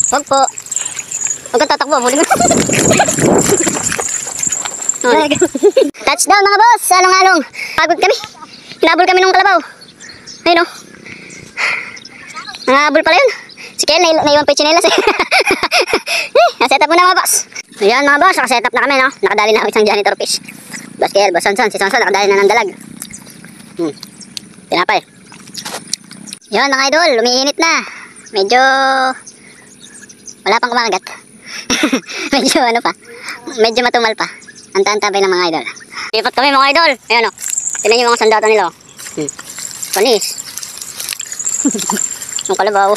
Huwag po. Huwag kang tatakbo. Huli mo. Touchdown mga boss. Along-along. Pagod kami. Hinabol kami ng kalabaw. Ayun o. Nangahabol pala yun. Si Kel, naiwan pa yung chinelas eh. Naset up muna mga boss. Ayan mga boss, nakaset up na kami, no? Nakadali na ako isang janitor fish. Boss Kel, boss Sonson, si Sonson nakadali na ng dalag. Tinapay. Yun mga idol, lumiinit na. Medyo wala pang kumakagat. Medyo ano pa, medyo matumal pa. Anta-antabay ng mga idol. Lipat kami mga idol. Ayan o, tinan nyo mga sandata nila. Panis. Ang kalabaw.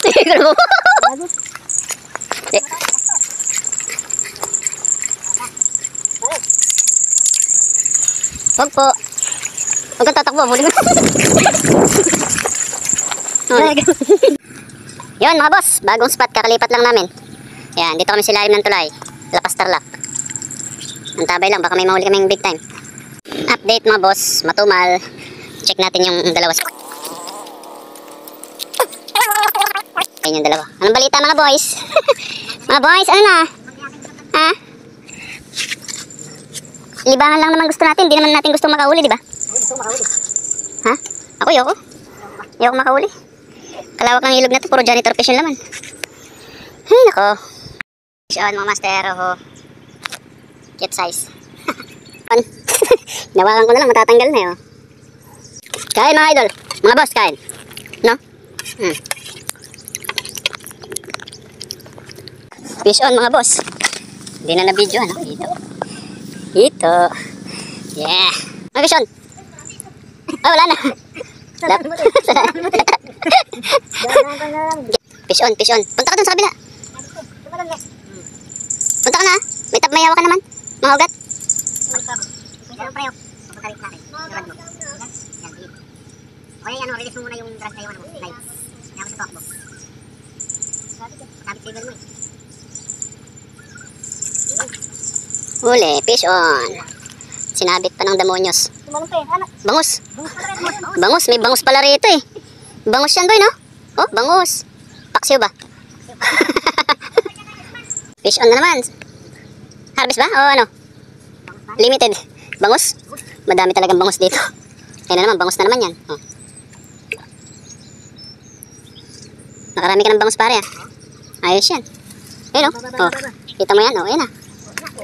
Kalabaw. Huwag po. Huwag kang tatakbo. Huli mo. Yun mga boss, bagong spot. Kakalipat lang namin. Yan, dito kami sa ilalim ng tulay. Lapas Tarlac. Antabay lang, baka may mahuli kaming big time. Update mga boss, matumal. Check natin yung dalawa. Ayun yung dalawa. Anong balita mga boys? Mga boys, ano na? Ha? Libangan lang naman gusto natin. Hindi naman natin gusto makahuli, di ba? Gusto makahuli. Ha? Ako, yoko. Yoko makahuli. Kalawak ng ilog na ito. Puro janitor fish yung laman. Ay, nako. Fish on, mga master. Oh. Cute size. Nawakan ko na lang. Matatanggal na yun. Kain mga idol. Mga boss, kain. No? Fish on mga boss. Hindi na na-video ano? Dito. Yeah. Mga fish on. Oh, wala na. Fish on, fish on. Punta ka dun sa kabila. Punta ka na. May yawa ka naman. Mga ugat. O yan, release mo muna yung drag na yung live. Yan ako sa talkbox. Sabit trigger mo eh. Huli, fish on. Sinabit pa ng demonyos. Bangus. Bangus, may bangus pala rito eh. Bangus yan boy, no? Oh, bangus. Paksiw ba? Fish on na naman. Harvest ba? O ano? Limited. Bangus? Madami talagang bangus dito. Ayun na naman, bangus na naman yan. Oh. Nakarami ka ng bangus pare ah. Ayos yan. Ayun o. Oh. Kita mo yan o. Ayun ah.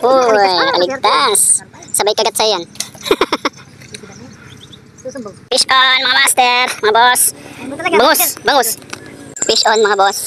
Uy, nakaligtas. Sabay kagat sa yan. Fish on mga master, mga boss. Bangus, bangus. Fish on mga boss.